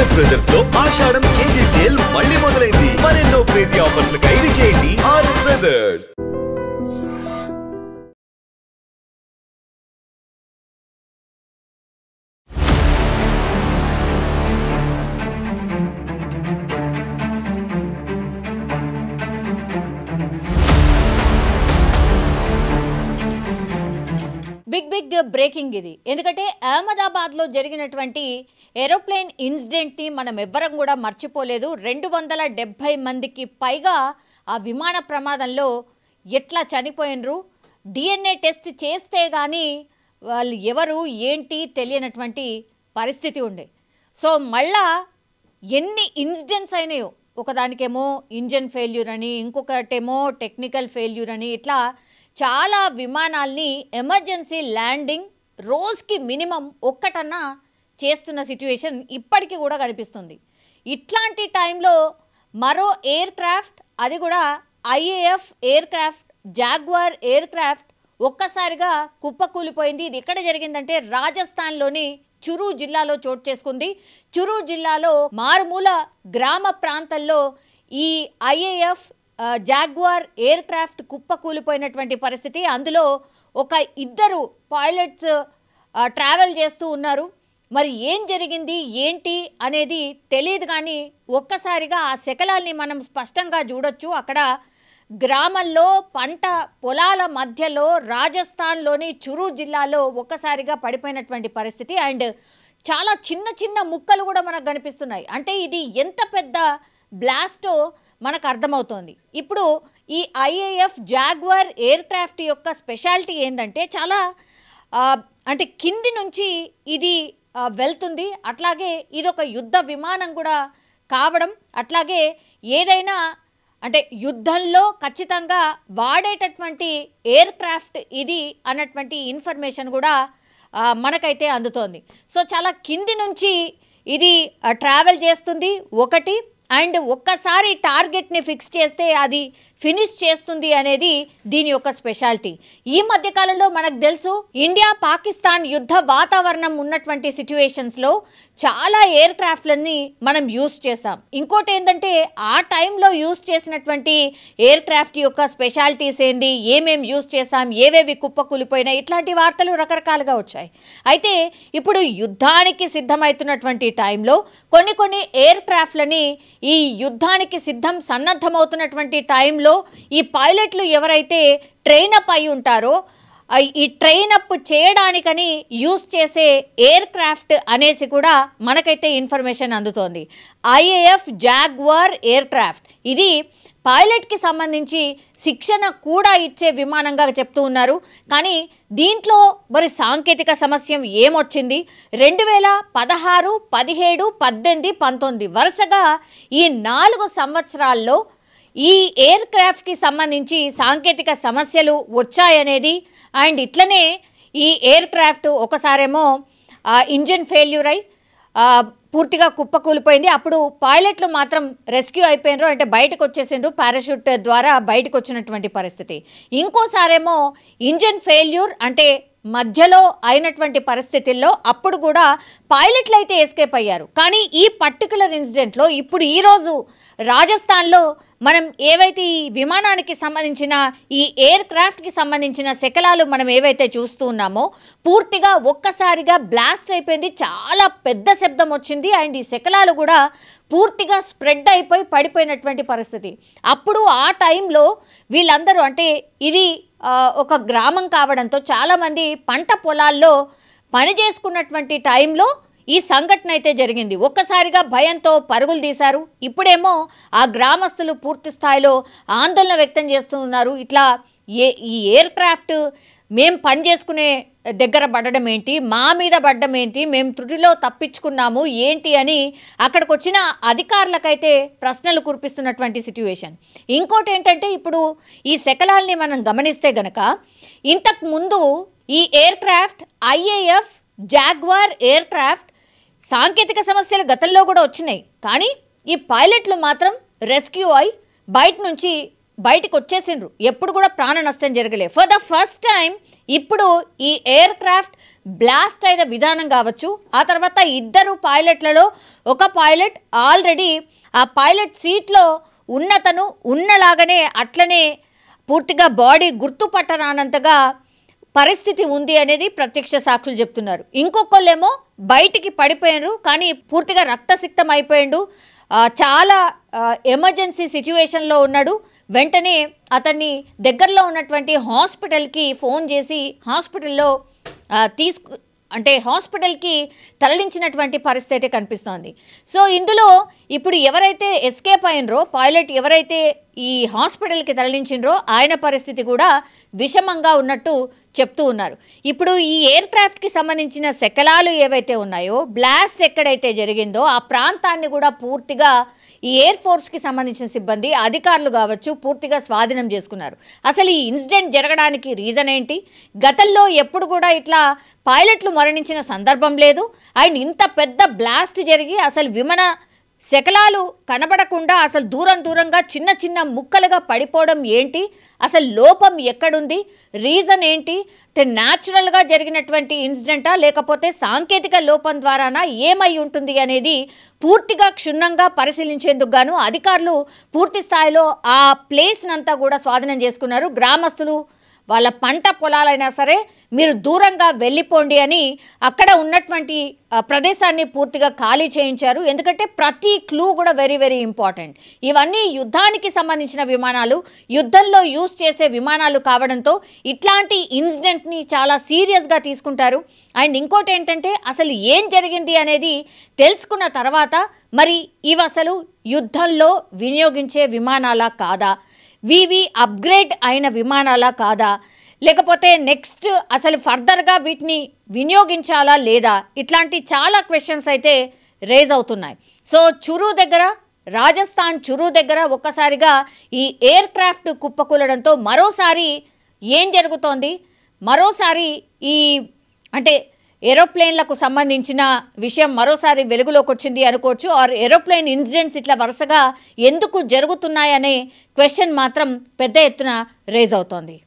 RS brothers లో ఆషాఢం KG sale మళ్ళీ మొదలైంది. మరెన్నో క్రేజీ ఆఫర్స్ ఖైదీ చేయండి ఆర్ఎస్ బ్రదర్స్. బిగ్ బ్రేకింగ్ ఇది. ఎందుకంటే అహ్మదాబాద్లో జరిగినటువంటి ఏరోప్లేన్ ఇన్సిడెంట్ని మనం ఎవ్వరం కూడా మర్చిపోలేదు. 270 మందికి పైగా ఆ విమాన ప్రమాదంలో ఎట్లా చనిపోయినరు, DNA టెస్ట్ చేస్తే కానీ వాళ్ళు ఎవరు ఏంటి తెలియనటువంటి పరిస్థితి ఉండే. సో మళ్ళా ఎన్ని ఇన్సిడెంట్స్ అయినాయో, ఒకదానికేమో ఇంజన్ ఫెయిల్యూర్ అని, ఇంకొకటేమో టెక్నికల్ ఫెయిల్యూర్ అని, ఇట్లా చాలా విమానాల్ని ఎమర్జెన్సీ ల్యాండింగ్ రోజుకి మినిమం ఒక్కటన్నా చేస్తున్న సిచ్యువేషన్ ఇప్పటికీ కూడా కనిపిస్తుంది. ఇట్లాంటి టైంలో మరో ఎయిర్ క్రాఫ్ట్, అది కూడా IAF air craft, jaguar air craft ఒక్కసారిగా కుప్పకూలిపోయింది. ఇది ఎక్కడ జరిగిందంటే రాజస్థాన్లోని చురు జిల్లాలో చోటు చేసుకుంది. చురు జిల్లాలో మారుమూల గ్రామ ప్రాంతాల్లో ఈ IAF జాగ్వార్ ఎయిర్ క్రాఫ్ట్ కుప్పకూలిపోయినటువంటి పరిస్థితి. అందులో ఒక ఇద్దరు పైలట్స్ ట్రావెల్ చేస్తూ ఉన్నారు. మరి ఏం జరిగింది ఏంటి అనేది తెలియదు, కానీ ఒక్కసారిగా ఆ శకలాల్ని మనం స్పష్టంగా చూడొచ్చు. అక్కడ గ్రామంలో పంట పొలాల మధ్యలో రాజస్థాన్లోని చురు జిల్లాలో ఒక్కసారిగా పడిపోయినటువంటి పరిస్థితి. అండ్ చాలా చిన్న చిన్న ముక్కలు కూడా మనకు కనిపిస్తున్నాయి. అంటే ఇది ఎంత పెద్ద బ్లాస్టో మనకు అర్థమవుతోంది. ఇప్పుడు ఈ IAF జాగ్వార్ ఎయిర్ క్రాఫ్ట్ యొక్క స్పెషాలిటీ ఏంటంటే చాలా అంటే కింది నుంచి ఇది వెళ్తుంది. అట్లాగే ఇది ఒక యుద్ధ విమానం కూడా కావడం, అట్లాగే ఏదైనా అంటే యుద్ధంలో ఖచ్చితంగా వాడేటటువంటి ఎయిర్ క్రాఫ్ట్ ఇది అన్నటువంటి ఇన్ఫర్మేషన్ కూడా మనకైతే అందుతోంది. సో చాలా కింది నుంచి ఇది ట్రావెల్ చేస్తుంది ఒకటి, అండ్ ఒక్కసారి టార్గెట్ని ఫిక్స్ చేస్తే అది ఫినిష్ చేస్తుంది అనేది దీని యొక్క స్పెషాలిటీ. ఈ మధ్యకాలంలో మనకు తెలుసు ఇండియా పాకిస్తాన్ యుద్ధ వాతావరణం ఉన్నటువంటి సిచ్యువేషన్స్లో చాలా ఎయిర్ క్రాఫ్ట్లని మనం యూస్ చేసాం. ఇంకోటి ఏంటంటే ఆ టైంలో యూస్ చేసినటువంటి ఎయిర్ క్రాఫ్ట్ యొక్క స్పెషాలిటీస్ ఏంది, ఏమేమి యూస్ చేసాం, ఏవేవి కుప్పకూలిపోయినాయి, ఇట్లాంటి వార్తలు రకరకాలుగా వచ్చాయి. అయితే ఇప్పుడు యుద్ధానికి సిద్ధమవుతున్నటువంటి టైంలో కొన్ని ఎయిర్ క్రాఫ్ట్లని ఈ యుద్ధానికి సన్నద్ధమవుతున్నటువంటి టైంలో ఈ పైలట్లు ఎవరైతే ట్రైనప్ అయి ఉంటారో ఈ ట్రైనప్ చేయడానికని యూస్ చేసే ఎయిర్ క్రాఫ్ట్ అనేసి కూడా మనకైతే ఇన్ఫర్మేషన్ అందుతోంది. IAF జాగ్వార్ ఎయిర్ క్రాఫ్ట్ ఇది పైలట్కి సంబంధించి శిక్షణ కూడా ఇచ్చే విమానంగా చెప్తూ ఉన్నారు. కానీ దీంట్లో మరి సాంకేతిక సమస్య ఏమొచ్చింది, 2016, 17, 18, 19 వరుసగా ఈ 4 సంవత్సరాల్లో ఈ ఎయిర్ క్రాఫ్ట్కి సంబంధించి సాంకేతిక సమస్యలు వచ్చాయనేది, అండ్ ఇట్లనే ఈ ఎయిర్ క్రాఫ్ట్ ఒకసారేమో ఇంజిన్ ఫెయిల్యూర్ అయి పూర్తిగా కుప్పకూలిపోయింది. అప్పుడు పైలట్లు మాత్రం రెస్క్యూ అయిపోయినరు, అంటే బయటకు వచ్చేసిండ్రు, పారాషూట్ ద్వారా బయటకు వచ్చినటువంటి పరిస్థితి. ఇంకోసారేమో ఇంజిన్ ఫెయిల్యూర్ అంటే మధ్యలో అయినటువంటి పరిస్థితుల్లో అప్పుడు కూడా పైలట్లు అయితే ఎస్కేప్ అయ్యారు. కానీ ఈ పర్టికులర్ ఇన్సిడెంట్లో ఇప్పుడు ఈరోజు రాజస్థాన్లో మనం ఏవైతే ఈ విమానానికి సంబంధించిన ఈ ఎయిర్ క్రాఫ్ట్కి సంబంధించిన శకలాలు మనం ఏవైతే చూస్తూ ఉన్నామో పూర్తిగా ఒక్కసారిగా బ్లాస్ట్ అయిపోయింది. చాలా పెద్ద శబ్దం వచ్చింది, అండ్ ఈ శకలాలు కూడా పూర్తిగా స్ప్రెడ్ అయిపోయి పడిపోయినటువంటి పరిస్థితి. అప్పుడు ఆ టైంలో వీళ్ళందరూ అంటే ఇది ఒక గ్రామం కావడంతో చాలామంది పంట పొలాల్లో పని చేసుకున్నటువంటి టైంలో ఈ సంఘటన అయితే జరిగింది. ఒక్కసారిగా భయంతో పరుగులు తీశారు. ఇప్పుడేమో ఆ గ్రామస్తులు పూర్తి స్థాయిలో ఆందోళన వ్యక్తం చేస్తూ ఉన్నారు. ఇట్లా ఈ ఎయిర్ క్రాఫ్ట్ మేము పని చేసుకునే దగ్గర పడడం ఏంటి, మా మీద పడడం ఏంటి, మేము త్రుటిలో తప్పించుకున్నాము ఏంటి అని అక్కడికి వచ్చిన అధికారులకైతే ప్రశ్నలు కురిపిస్తున్నటువంటి సిచ్యువేషన్. ఇంకోటి ఏంటంటే ఇప్పుడు ఈ శకలాల్ని మనం గమనిస్తే గనక ఇంతకు ముందు ఈ air craft IAF jaguar air craft సాంకేతిక సమస్యలు గతంలో కూడా వచ్చినాయి, కానీ ఈ పైలట్లు మాత్రం రెస్క్యూ అయి బయటకు వచ్చేసిండ్రు. ఎప్పుడు కూడా ప్రాణ నష్టం జరగలేదు. ఫర్ ద ఫస్ట్ టైం ఇప్పుడు ఈ ఎయిర్ క్రాఫ్ట్ బ్లాస్ట్ అయిన విధానం కావచ్చు, ఆ తర్వాత ఇద్దరు పైలట్లలో ఒక పైలట్ ఆల్రెడీ ఆ పైలట్ సీట్లో ఉన్నతను ఉన్నలాగానే అట్లనే పూర్తిగా బాడీ గుర్తుపట్టరానంతగా పరిస్థితి ఉంది అనేది ప్రత్యక్ష సాక్షులు చెప్తున్నారు. ఇంకొకళ్ళేమో బయటికి పడిపోయారు, కానీ పూర్తిగా రక్తసిక్తం అయిపోయాడు, చాలా ఎమర్జెన్సీ సిచ్యువేషన్లో ఉన్నాడు. వెంటనే అతన్ని దగ్గరలో ఉన్నటువంటి హాస్పిటల్కి ఫోన్ చేసి హాస్పిటల్కి తరలించినటువంటి పరిస్థితి కనిపిస్తోంది. సో ఇందులో ఇప్పుడు ఎవరైతే ఎస్కేప్ అయినరో పైలట్, ఎవరైతే ఈ హాస్పిటల్కి తరలించినరో ఆయన పరిస్థితి కూడా విషమంగా ఉన్నట్టు చెప్తూ ఉన్నారు. ఇప్పుడు ఈ ఎయిర్ క్రాఫ్ట్కి సంబంధించిన శకలాలు ఏవైతే ఉన్నాయో, బ్లాస్ట్ ఎక్కడైతే జరిగిందో ఆ ప్రాంతాన్ని కూడా పూర్తిగా ఈ ఎయిర్ ఫోర్స్కి సంబంధించిన సిబ్బంది, అధికారులు కావచ్చు, పూర్తిగా స్వాధీనం చేసుకున్నారు. అసలు ఈ ఇన్సిడెంట్ జరగడానికి రీజన్ ఏంటి? గతంలో ఎప్పుడు కూడా ఇట్లా పైలట్లు మరణించిన సందర్భం లేదు. అండ్ ఇంత పెద్ద బ్లాస్ట్ జరిగి అసలు విమాన శకలాలు కనబడకుండా అసలు దూరంగా చిన్న చిన్న ముక్కలుగా పడిపోవడం ఏంటి? అసలు లోపం ఎక్కడుంది? రీజన్ ఏంటి? న్యాచురల్గా జరిగినటువంటి ఇన్సిడెంటా లేకపోతే సాంకేతిక లోపం ద్వారానా ఏమై ఉంటుంది అనేది పూర్తిగా క్షుణ్ణంగా పరిశీలించేందుకు గాను అధికారులు పూర్తి స్థాయిలో ఆ ప్లేస్నంతా కూడా స్వాధీనం చేసుకున్నారు. గ్రామస్తులు వాళ్ళ పంట పొలాలైనా సరే మీరు దూరంగా వెళ్ళిపోండి అని అక్కడ ఉన్నటువంటి ప్రదేశాన్ని పూర్తిగా ఖాళీ చేయించారు. ఎందుకంటే ప్రతి క్లూ కూడా వెరీ వెరీ ఇంపార్టెంట్. ఇవన్నీ యుద్ధానికి సంబంధించిన విమానాలు, యుద్ధంలో యూజ్ చేసే విమానాలు కావడంతో ఇట్లాంటి ఇన్సిడెంట్ని చాలా సీరియస్గా తీసుకుంటారు. అండ్ ఇంకోటి ఏంటంటే అసలు ఏం జరిగింది అనేది తెలుసుకున్న తర్వాత మరి ఇవి అసలు యుద్ధంలో వినియోగించే విమానాలా కాదా, వివి అప్గ్రేడ్ అయిన విమానాలా కాదా, లేకపోతే నెక్స్ట్ అసలు ఫర్దర్గా వీటిని వినియోగించాలా లేదా, ఇట్లాంటి చాలా క్వశ్చన్స్ అయితే రేజ్ అవుతున్నాయి. సో రాజస్థాన్ చురు దగ్గర ఒక్కసారిగా ఈ ఎయిర్ క్రాఫ్ట్ కుప్పకూలడంతో మరోసారి ఏం జరుగుతోంది, మరోసారి ఈ ఏరోప్లేన్లకు సంబంధించిన విషయం మరోసారి వెలుగులోకి వచ్చింది అనుకోవచ్చు. ఆర్ ఏరోప్లేన్ ఇన్సిడెంట్స్ ఇట్లా వరుసగా ఎందుకు జరుగుతున్నాయనే క్వశ్చన్ మాత్రం పెద్ద ఎత్తున రేజ్ అవుతోంది.